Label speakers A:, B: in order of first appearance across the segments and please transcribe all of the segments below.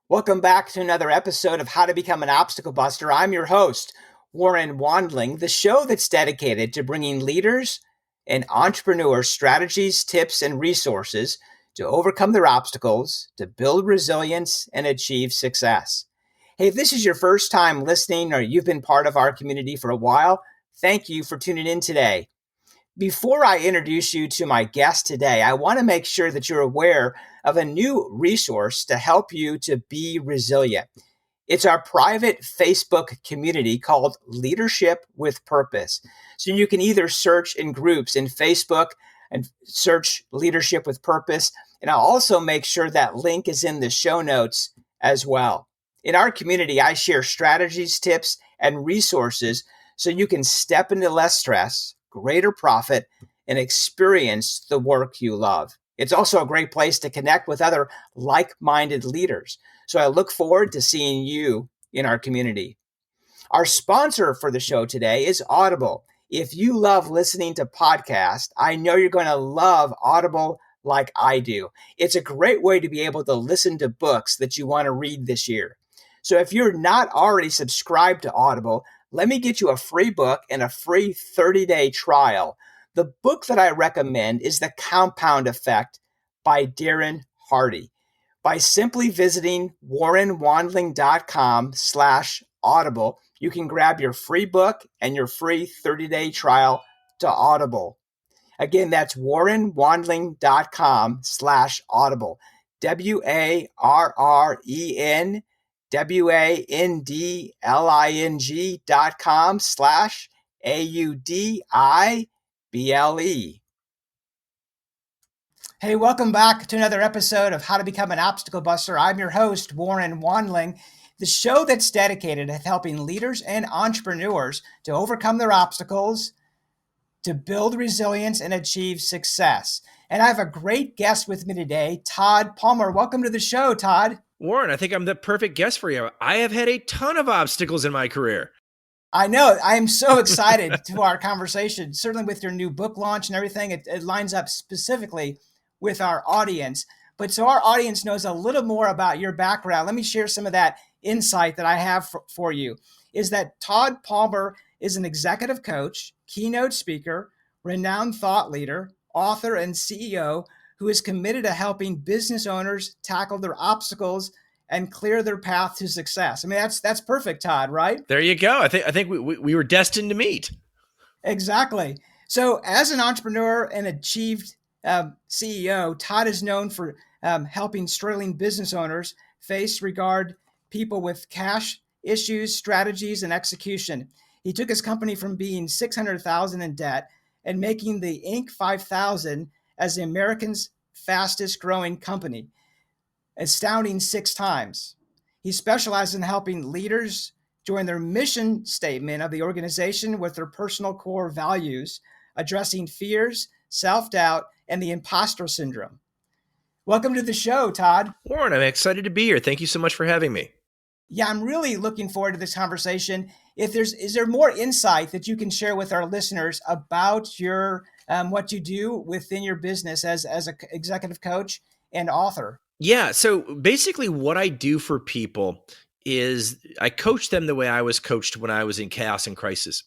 A: Welcome back to another episode of How to Become an Obstacle Buster. I'm your host, Warren Wandling, the show that's dedicated to bringing leaders and entrepreneurs strategies, tips, and resources to overcome their obstacles, to build resilience, and achieve success. Hey, if this is your first time listening or you've been part of our community for a while, thank you for tuning in today. Before I introduce you to my guest today, I want to make sure that you're aware of a new resource to help you to be resilient. It's our private Facebook community called Leadership with Purpose. So you can either search in groups in Facebook and search Leadership with Purpose. And I'll also make sure that link is in the show notes as well. In our community, I share strategies, tips, and resources so you can step into less stress, greater profit, and experience the work you love. It's also a great place to connect with other like-minded leaders. So I look forward to seeing you in our community. Our sponsor for the show today is Audible. If you love listening to podcasts, I know you're going to love Audible like I do. It's a great way to be able to listen to books that you want to read this year. So if you're not already subscribed to Audible, let me get you a free book and a free 30-day trial. The book that I recommend is The Compound Effect by Darren Hardy. By simply visiting warrenwandling.com/audible, you can grab your free book and your free 30-day trial to Audible. Again, that's warrenwandling.com/audible. WARRENWANDLING.com/AUDIBLE. Hey, welcome back to another episode of How to Become an Obstacle Buster. I'm your host, Warren Wandling, the show that's dedicated to helping leaders and entrepreneurs to overcome their obstacles, to build resilience, and achieve success. And I have a great guest with me today, Todd Palmer. Welcome to the show, Todd.
B: Warren, I think I'm the perfect guest for you. I have had a ton of obstacles in my career.
A: I know. I am so excited to our conversation, certainly with your new book launch and everything. It lines up specifically with our audience. But so our audience knows a little more about your background. Let me share some of that insight that I have for you, is that Todd Palmer is an executive coach, keynote speaker, renowned thought leader, author, and CEO who is committed to helping business owners tackle their obstacles and clear their path to success. I mean, that's perfect, Todd, right?
B: There you go. I think we were destined to meet.
A: Exactly. So as an entrepreneur and achieved CEO, Todd is known for helping struggling business owners regard people with cash issues, strategies, and execution. He took his company from being $600,000 in debt and making the Inc. 5000 as the American's fastest growing company, astounding 6 times. He specializes in helping leaders join their mission statement of the organization with their personal core values, addressing fears, self-doubt, and the imposter syndrome. Welcome to the show, Todd.
B: Warren, I'm excited to be here. Thank you so much for having me.
A: Yeah, I'm really looking forward to this conversation. Is there more insight that you can share with our listeners about your what you do within your business as an executive coach and author?
B: Yeah. So basically what I do for people is I coach them the way I was coached when I was in chaos and crisis.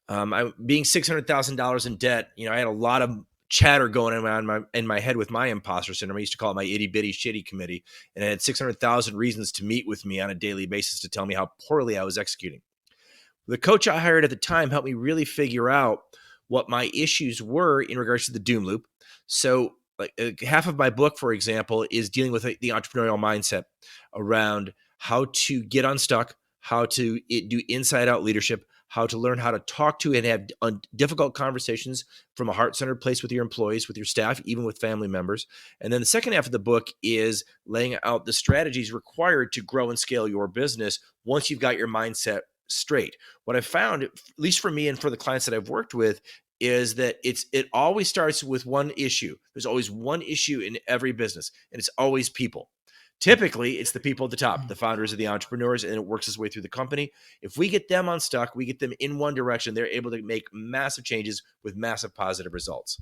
B: Being $600,000 in debt, I had a lot of chatter going on in my head with my imposter syndrome. I used to call it my itty bitty shitty committee, and I had 600,000 reasons to meet with me on a daily basis to tell me how poorly I was executing. The coach I hired at the time helped me really figure out what my issues were in regards to the doom loop. So half of my book, for example, is dealing with the entrepreneurial mindset around how to get unstuck, how to do inside out leadership, how to learn how to talk to and have difficult conversations from a heart-centered place with your employees, with your staff, even with family members. And then the second half of the book is laying out the strategies required to grow and scale your business once you've got your mindset straight. What I've found, at least for me and for the clients that I've worked with, is that it always starts with one issue. There's always one issue in every business, and it's always people. Typically, it's the people at the top, the founders or the entrepreneurs, and it works its way through the company. If we get them unstuck, we get them in one direction, they're able to make massive changes with massive positive results.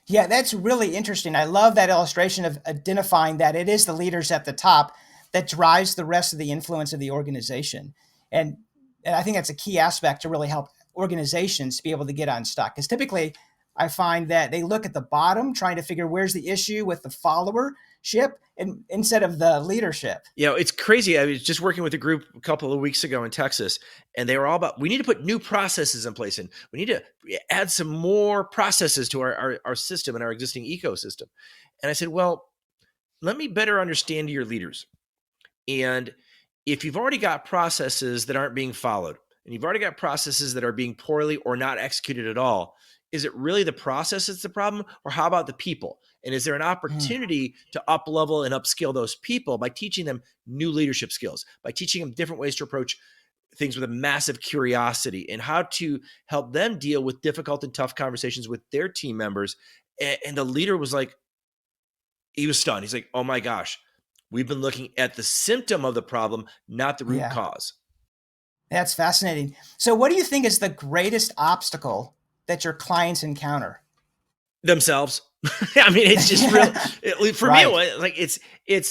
A: Yeah, that's really interesting. I love that illustration of identifying that it is the leaders at the top that drives the rest of the influence of the organization. And, and I think that's a key aspect to really help organizations to be able to get unstuck. Because typically I find that they look at the bottom, trying to figure where's the issue with the followership and instead of the leadership.
B: You know, it's crazy. I was just working with a group a couple of weeks ago in Texas, and they were all about, we need to put new processes in place, and we need to add some more processes to our system and our existing ecosystem. And I said, well, let me better understand your leaders. And if you've already got processes that aren't being followed, and you've already got processes that are being poorly or not executed at all, is it really the process that's the problem, or how about the people? And is there an opportunity to up level and upskill those people by teaching them new leadership skills, by teaching them different ways to approach things with a massive curiosity, and how to help them deal with difficult and tough conversations with their team members? And the leader was like, he was stunned. He's like, oh my gosh, we've been looking at the symptom of the problem, not the root cause.
A: That's fascinating. So what do you think is the greatest obstacle that your clients encounter?
B: Themselves. I mean, it's just real for me. Like it's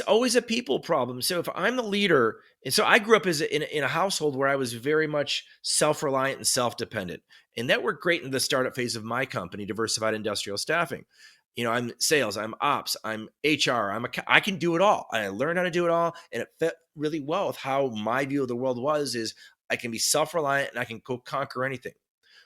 B: always a people problem. So if I'm the leader, and so I grew up in a household where I was very much self-reliant and self-dependent, and that worked great in the startup phase of my company, Diversified Industrial Staffing. You know, I'm sales, I'm ops, I'm HR, I can do it all. I learned how to do it all, and it fit really well with how my view of the world is I can be self-reliant and I can go conquer anything.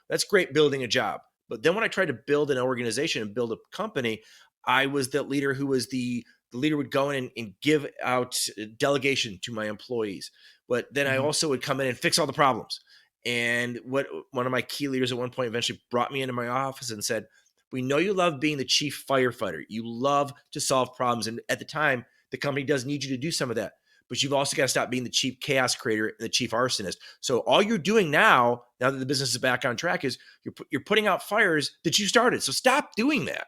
B: That's great building a job. But then when I tried to build an organization and build a company, I was the leader who was the leader would go in and give out delegation to my employees. But then I also would come in and fix all the problems. And what one of my key leaders at one point eventually brought me into my office and said, we know you love being the chief firefighter. You love to solve problems. And at the time, the company does need you to do some of that. But you've also got to stop being the chief chaos creator and the chief arsonist. So all you're doing now that the business is back on track, is you're putting out fires that you started. So stop doing that.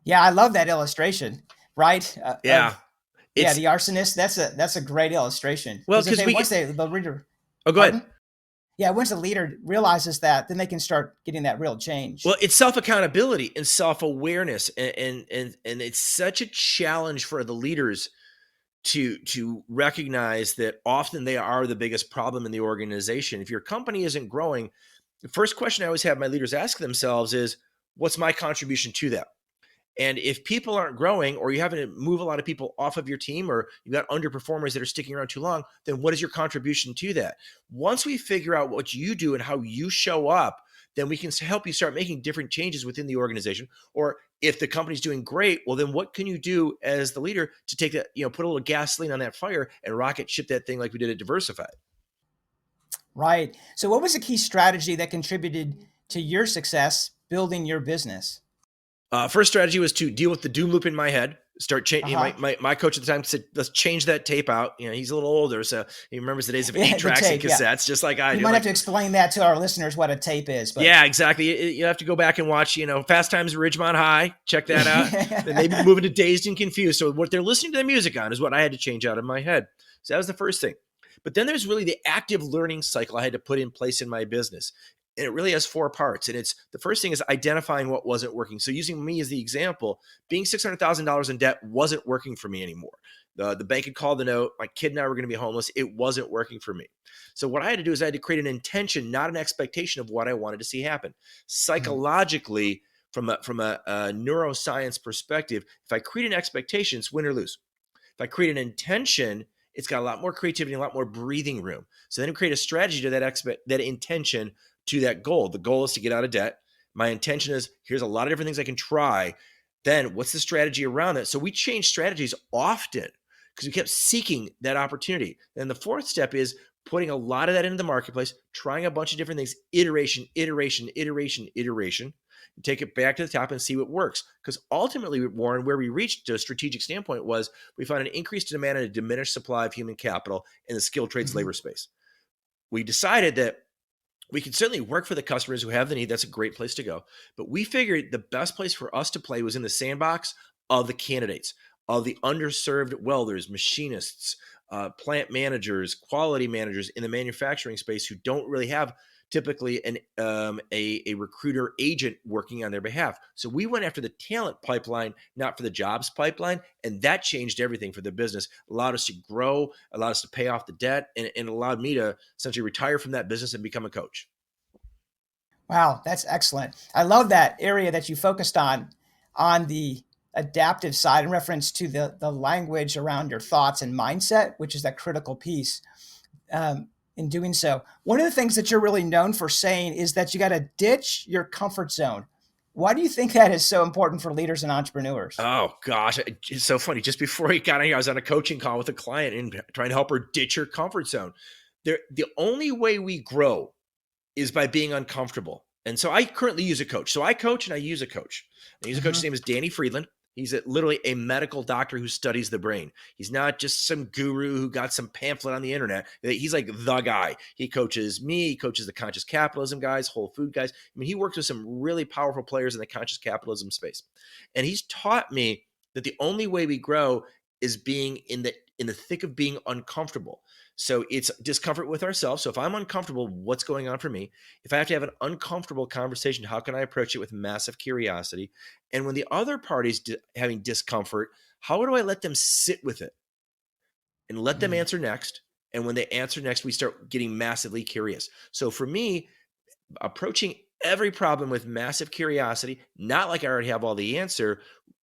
A: Yeah, I love that illustration. Right?
B: Yeah,
A: the arsonist. That's a great illustration.
B: Well, because
A: the reader.
B: Oh, go ahead.
A: Yeah, once the leader realizes that, then they can start getting that real change.
B: Well, it's self-accountability and self-awareness. And it's such a challenge for the leaders to recognize that often they are the biggest problem in the organization. If your company isn't growing, the first question I always have my leaders ask themselves is, what's my contribution to that? And if people aren't growing, or you having to move a lot of people off of your team, or you've got underperformers that are sticking around too long, then what is your contribution to that? Once we figure out what you do and how you show up, then we can help you start making different changes within the organization. Or if the company's doing great, well, then what can you do as the leader to take that, put a little gasoline on that fire and rocket ship that thing like we did at Diversified?
A: Right. So what was the key strategy that contributed to your success building your business?
B: First strategy was to deal with the doom loop in my head. Start changing. My coach at the time said, "Let's change that tape out." He's a little older, so he remembers the days of 8 tracks and cassettes, just like I do.
A: You might have to explain that to our listeners what a tape is. But.
B: Yeah, exactly. You have to go back and watch, Fast Times at Ridgemont High. Check that out. And they've been moving to Dazed and Confused. So what they're listening to the music on is what I had to change out of my head. So that was the first thing. But then there's really the active learning cycle I had to put in place in my business. And it really has 4 parts. And it's the first thing is identifying what wasn't working. So using me as the example, being $600,000 in debt wasn't working for me anymore. The bank had called the note. My kid and I were going to be homeless. It wasn't working for me. So what I had to do is I had to create an intention, not an expectation of what I wanted to see happen. Psychologically, from a neuroscience perspective, if I create an expectation, it's win or lose. If I create an intention, it's got a lot more creativity and a lot more breathing room. So then we create a strategy to that intention, to that goal. The goal is to get out of debt. My intention is, here's a lot of different things I can try. Then what's the strategy around that? So we change strategies often because we kept seeking that opportunity. And the fourth step is putting a lot of that into the marketplace, trying a bunch of different things, iteration, and take it back to the top and see what works. Because ultimately, Warren, where we reached a strategic standpoint was we found an increased demand and a diminished supply of human capital in the skilled trades labor space. We decided that we can certainly work for the customers who have the need. That's a great place to go. But we figured the best place for us to play was in the sandbox of the candidates, of the underserved welders, machinists, plant managers, quality managers in the manufacturing space who don't really have typically a recruiter agent working on their behalf. So we went after the talent pipeline, not for the jobs pipeline. And that changed everything for the business, allowed us to grow, allowed us to pay off the debt, and allowed me to essentially retire from that business and become a coach.
A: Wow, that's excellent. I love that area that you focused on the adaptive side in reference to the language around your thoughts and mindset, which is that critical piece. In doing so, one of the things that you're really known for saying is that you got to ditch your comfort zone. Why do you think that is so important for leaders and entrepreneurs?
B: Oh gosh, it's so funny. Just before he got on here, I was on a coaching call with a client and trying to help her ditch her comfort zone. The only way we grow is by being uncomfortable. And so I currently use a coach. So I coach and I use a coach. I use a coach. His name is Danny Friedland. He's literally a medical doctor who studies the brain. He's not just some guru who got some pamphlet on the internet. He's like the guy. He coaches me. He coaches the conscious capitalism guys, whole food guys. I mean, he works with some really powerful players in the conscious capitalism space. And he's taught me that the only way we grow is being in the thick of being uncomfortable. So it's discomfort with ourselves. So if I'm uncomfortable, what's going on for me? If I have to have an uncomfortable conversation, how can I approach it with massive curiosity? And when the other party's having discomfort, how do I let them sit with it and let them answer next? And when they answer next, we start getting massively curious. So for me, approaching every problem with massive curiosity, not like I already have all the answer,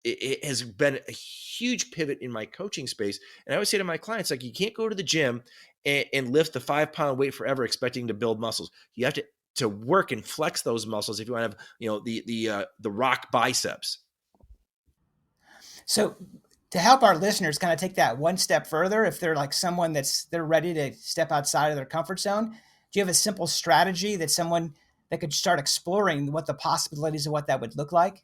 B: it has been a huge pivot in my coaching space. And I always say to my clients, like, you can't go to the gym and lift the 5-pound weight forever expecting to build muscles. You have to work and flex those muscles if you want to have, the rock biceps.
A: So to help our listeners kind of take that one step further, if they're like someone they're ready to step outside of their comfort zone, do you have a simple strategy that someone that could start exploring what the possibilities of what that would look like?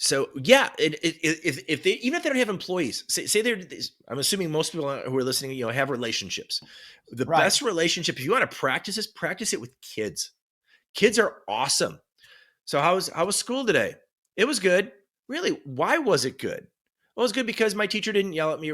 B: So yeah, if they, even if they don't have employees, say they're, I'm assuming most people who are listening, have relationships. The
A: Right.
B: best relationship, if you want to practice it with kids. Kids are awesome. So how was school today? It was good. Really? Why was it good? Well, it was good because my teacher didn't yell at me.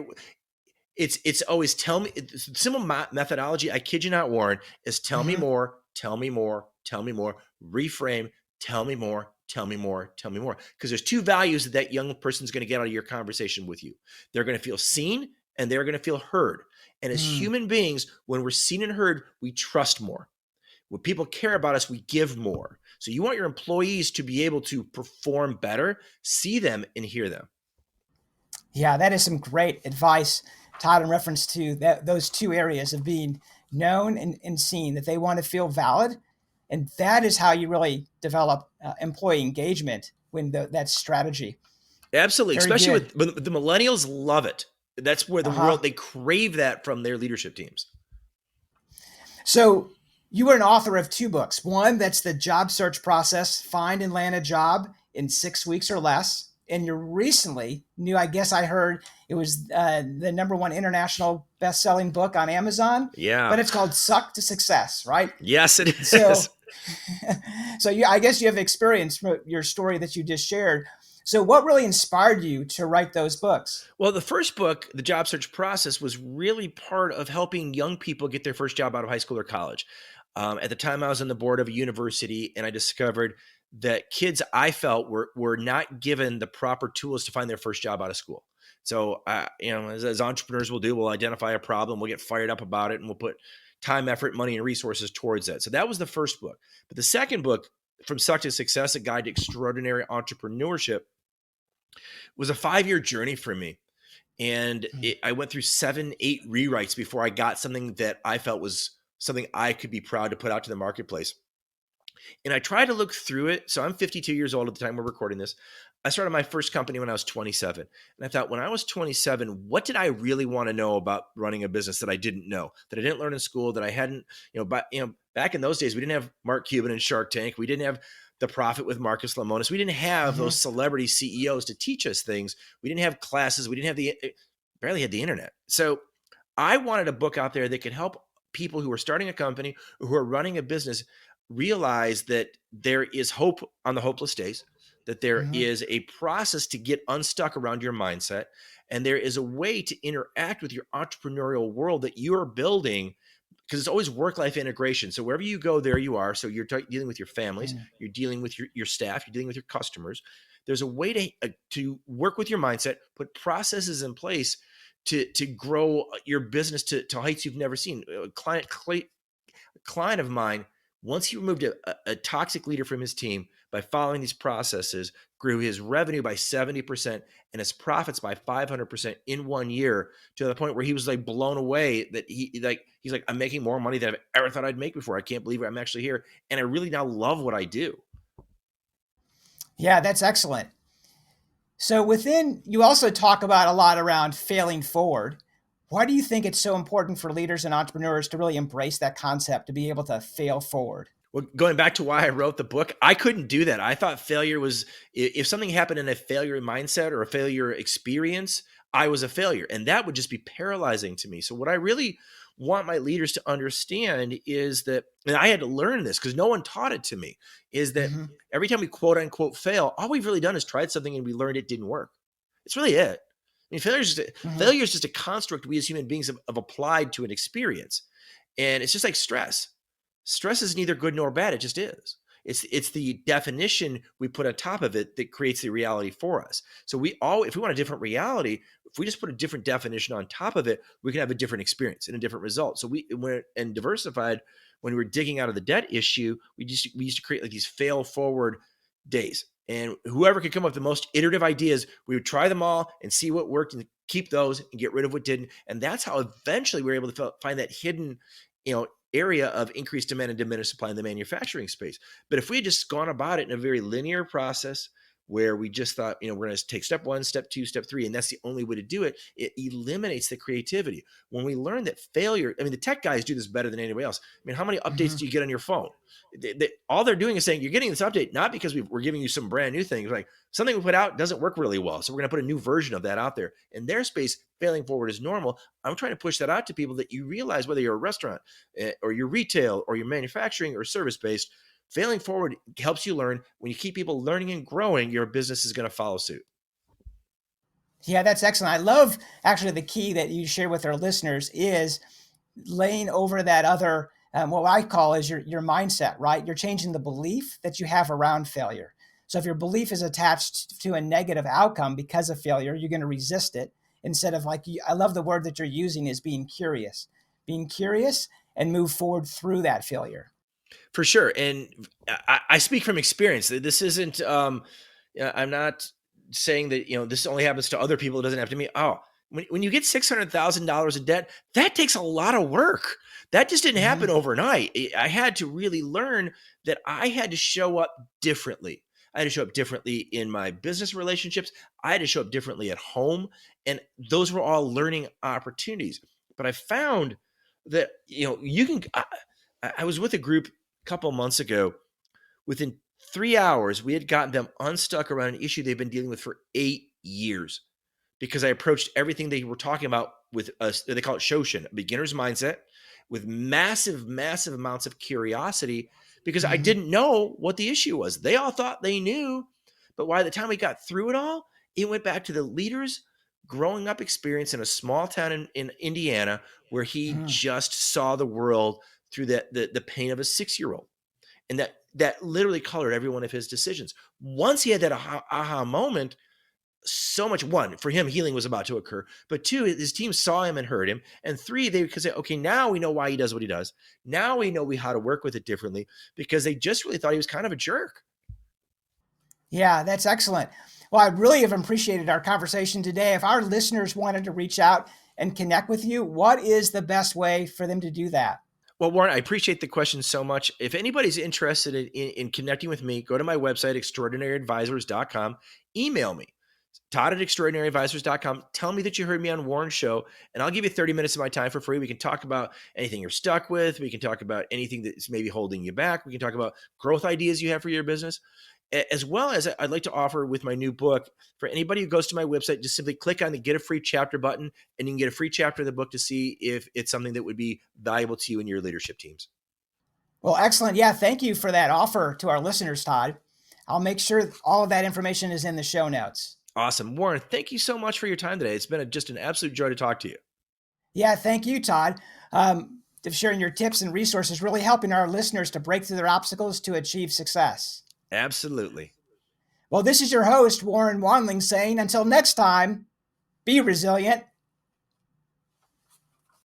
B: It's always tell me. Simple methodology, I kid you not, Warren, is tell me more, tell me more, tell me more. Reframe, tell me more, tell me more, tell me more. Because there's two values that young person's going to get out of your conversation with you. They're going to feel seen and they're going to feel heard. And as human beings, when we're seen and heard, we trust more. When people care about us, we give more. So you want your employees to be able to perform better, see them and hear them.
A: Yeah, that is some great advice, Todd, in reference to those two areas of being known and seen, that they want to feel valid. And that is how you really develop employee engagement when that strategy.
B: Absolutely.
A: Very
B: Especially
A: good.
B: with the millennials love it. That's where the world, they crave that from their leadership teams.
A: So you were an author of 2 books. One, that's the job search process, find and land a job in 6 weeks or less. And you're recently new, I guess I heard it was the #1 international best-selling book on Amazon.
B: Yeah.
A: But it's called Suck to Success, right?
B: Yes, it is.
A: So I guess you have experience from your story that you just shared. So what really inspired you to write those books?
B: Well, the first book, The Job Search Process, was really part of helping young people get their first job out of high school or college. At the time, I was on the board of a university, and I discovered that kids, I felt, were not given the proper tools to find their first job out of school. So, as entrepreneurs will do, we'll identify a problem, we'll get fired up about it, and we'll put time, effort, money, and resources towards that. So that was the first book. But the second book, From Suck to Success, A Guide to Extraordinary Entrepreneurship, was a 5-year journey for me. And I went through 7, 8 rewrites before I got something that I felt was something I could be proud to put out to the marketplace. And I tried to look through it. So I'm 52 years old at the time we're recording this. I started my first company when I was 27. And I thought, when I was 27, what did I really want to know about running a business that I didn't know, that I didn't learn in school, that I hadn't, back in those days, we didn't have Mark Cuban and Shark Tank. We didn't have The Profit with Marcus Lemonis. We didn't have those celebrity CEOs to teach us things. We didn't have classes. We didn't have barely had the internet. So I wanted a book out there that could help people who are starting a company or who are running a business realize that there is hope on the hopeless days, that there is a process to get unstuck around your mindset, and there is a way to interact with your entrepreneurial world that you are building because it's always work-life integration. So wherever you go, there you are. So you're dealing with your families,
A: Mm.
B: you're dealing with your staff, you're dealing with your customers. There's a way to work with your mindset, put processes in place to grow your business to heights you've never seen. A client of mine, once he removed a toxic leader from his team by following these processes, grew his revenue by 70% and his profits by 500% in 1 year, to the point where he was like blown away that he's like, I'm making more money than I've ever thought I'd make before. I can't believe I'm actually here. And I really now love what I do.
A: Yeah, that's excellent. So within, you also talk about a lot around failing forward. Why do you think it's so important for leaders and entrepreneurs to really embrace that concept, to be able to fail forward?
B: Well, going back to why I wrote the book, I couldn't do that. I thought failure was, if something happened in a failure mindset or a failure experience, I was a failure. And that would just be paralyzing to me. So, what I really want my leaders to understand is that, and I had to learn this because no one taught it to me, is that
A: Mm-hmm.
B: every time we quote unquote fail, all we've really done is tried something and we learned it didn't work. It's really it. I mean,
A: Mm-hmm.
B: failure is just a construct we as human beings have applied to an experience. And it's just like stress. Stress is neither good nor bad. It just is. It's the definition we put on top of it that creates the reality for us. So if we want a different reality, if we just put a different definition on top of it, we can have a different experience and a different result. So and Diversified, when we were digging out of the debt issue, we used to create like these fail forward days. And whoever could come up with the most iterative ideas, we would try them all and see what worked and keep those and get rid of what didn't. And that's how eventually we were able to find that hidden, area of increased demand and diminished supply in the manufacturing space. But if we had just gone about it in a very linear process where we just thought, we're going to take step 1, step 2, step 3, and that's the only way to do it, it eliminates the creativity. When we learn that failure, the tech guys do this better than anybody else. How many updates
A: Mm-hmm.
B: do you get on your phone? All they're doing is saying, you're getting this update, not because we're giving you some brand new thing. Like, something we put out doesn't work really well, so we're going to put a new version of that out there. In their space, failing forward is normal. I'm trying to push that out to people, that you realize whether you're a restaurant or you're retail or you're manufacturing or service-based, failing forward helps you learn. When you keep people learning and growing, your business is going to follow suit.
A: Yeah, that's excellent. I love actually the key that you share with our listeners is laying over that other, what I call is your mindset, right? You're changing the belief that you have around failure. So if your belief is attached to a negative outcome because of failure, you're going to resist it instead of, like, I love the word that you're using, is being curious and move forward through that failure.
B: For sure. And I speak from experience. This isn't, I'm not saying that, this only happens to other people. It doesn't have to me. Oh, when you get $600,000 in debt, that takes a lot of work. That just didn't
A: Mm-hmm.
B: happen overnight. I had to really learn that I had to show up differently. I had to show up differently in my business relationships. I had to show up differently at home. And those were all learning opportunities. But I found that, you can, I was with a group a couple months ago. Within 3 hours, we had gotten them unstuck around an issue they've been dealing with for 8 years, because I approached everything they were talking about with they call it Shoshin, a beginner's mindset, with massive, massive amounts of curiosity, because I
A: Mm-hmm.
B: didn't know what the issue was. They all thought they knew, but by the time we got through it all, it went back to the leader's growing up experience in a small town in Indiana, where he
A: Mm-hmm.
B: just saw the world through the pain of a 6-year-old. And that literally colored every one of his decisions. Once he had that aha moment, so much, one, for him, healing was about to occur, but two, his team saw him and heard him, and three, they could say, okay, now we know why he does what he does. Now we know how to work with it differently, because they just really thought he was kind of a jerk.
A: Yeah, that's excellent. Well, I really have appreciated our conversation today. If our listeners wanted to reach out and connect with you, what is the best way for them to do that?
B: Well, Warren, I appreciate the question so much. If anybody's interested in connecting with me, go to my website, extraordinaryadvisors.com. Email me, Todd@extraordinaryadvisors.com. Tell me that you heard me on Warren's show, and I'll give you 30 minutes of my time for free. We can talk about anything you're stuck with. We can talk about anything that's maybe holding you back. We can talk about growth ideas you have for your business, as well as I'd like to offer with my new book. For anybody who goes to my website, just simply click on the Get a Free Chapter button, and you can get a free chapter of the book to see if it's something that would be valuable to you and your leadership teams.
A: Well, excellent. Yeah, thank you for that offer to our listeners, Todd. I'll make sure all of that information is in the show notes.
B: Awesome. Warren, thank you so much for your time today. It's been just an absolute joy to talk to you.
A: Yeah, thank you, Todd. of sharing your tips and resources, really helping our listeners to break through their obstacles to achieve success.
B: Absolutely.
A: Well, this is your host, Warren Wandling, saying until next time, be resilient